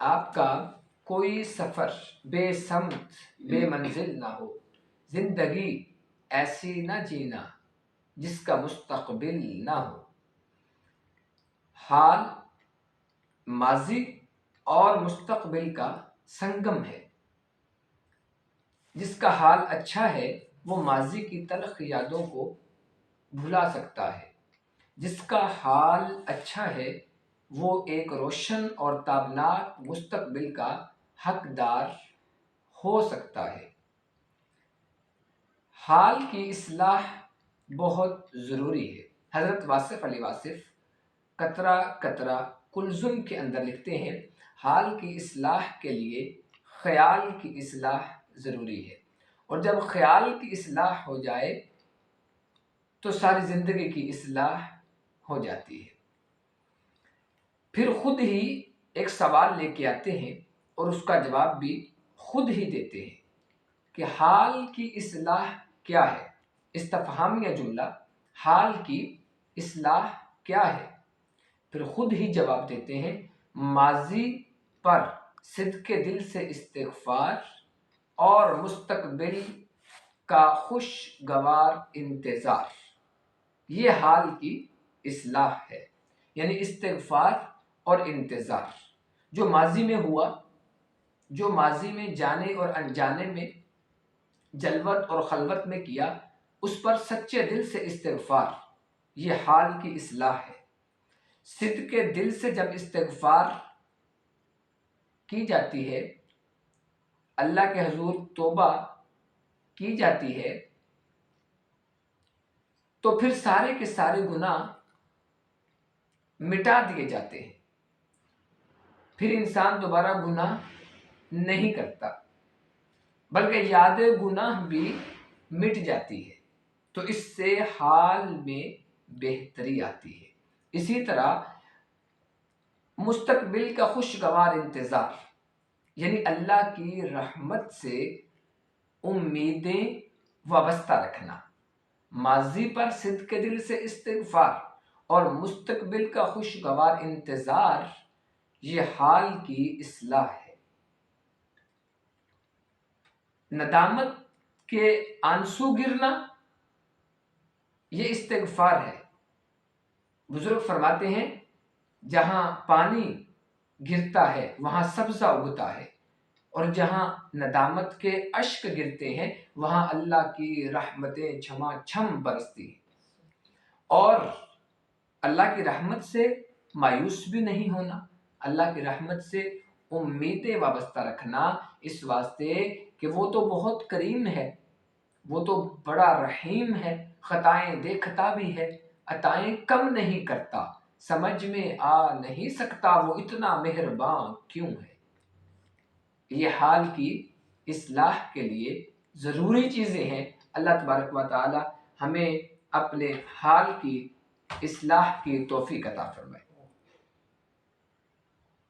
آپ کا کوئی سفر بے سمت بے منزل نہ ہو، زندگی ایسی نہ جینا جس کا مستقبل نہ ہو۔ حال ماضی اور مستقبل کا سنگم ہے۔ جس کا حال اچھا ہے وہ ماضی کی تلخ یادوں کو بھلا سکتا ہے۔ جس کا حال اچھا ہے وہ ایک روشن اور تابناک مستقبل کا حقدار ہو سکتا ہے۔ حال کی اصلاح بہت ضروری ہے۔ حضرت واصف علی واصف قطرہ قطرہ کلزم کے اندر لکھتے ہیں، حال کی اصلاح کے لیے خیال کی اصلاح ضروری ہے، اور جب خیال کی اصلاح ہو جائے تو ساری زندگی کی اصلاح ہو جاتی ہے۔ پھر خود ہی ایک سوال لے کے آتے ہیں اور اس کا جواب بھی خود ہی دیتے ہیں کہ حال کی اصلاح کیا ہے؟ استفہامیہ جملہ، حال کی اصلاح کیا ہے؟ پھر خود ہی جواب دیتے ہیں، ماضی پر صدق دل سے استغفار اور مستقبل کا خوشگوار انتظار، یہ حال کی اصلاح ہے۔ یعنی استغفار اور انتظار، جو ماضی میں ہوا، جو ماضی میں جانے اور انجانے میں جلوت اور خلوت میں کیا، اس پر سچے دل سے استغفار، یہ حال کی اصلاح ہے۔ صدق دل سے جب استغفار کی جاتی ہے، اللہ کے حضور توبہ کی جاتی ہے، تو پھر سارے کے سارے گناہ مٹا دیے جاتے ہیں۔ پھر انسان دوبارہ گناہ نہیں کرتا، بلکہ یاد گناہ بھی مٹ جاتی ہے، تو اس سے حال میں بہتری آتی ہے۔ اسی طرح مستقبل کا خوشگوار انتظار، یعنی اللہ کی رحمت سے امیدیں وابستہ رکھنا، ماضی پر صدق دل سے استغفار اور مستقبل کا خوشگوار انتظار، یہ حال کی اصلاح ہے۔ ندامت کے آنسو گرنا، یہ استغفار ہے۔ بزرگ فرماتے ہیں، جہاں پانی گرتا ہے وہاں سبزہ اگتا ہے، اور جہاں ندامت کے اشک گرتے ہیں وہاں اللہ کی رحمتیں چھما چھم برستی ہیں۔ اور اللہ کی رحمت سے مایوس بھی نہیں ہونا، اللہ کی رحمت سے امیدیں وابستہ رکھنا، اس واسطے کہ وہ تو بہت کریم ہے، وہ تو بڑا رحیم ہے، خطائیں دیکھتا بھی ہے، عطائیں کم نہیں کرتا، سمجھ میں آ نہیں سکتا وہ اتنا مہربان کیوں ہے۔ یہ حال کی اصلاح کے لیے ضروری چیزیں ہیں۔ اللہ تبارک و تعالی ہمیں اپنے حال کی اصلاح کی توفیق عطا فرمائے۔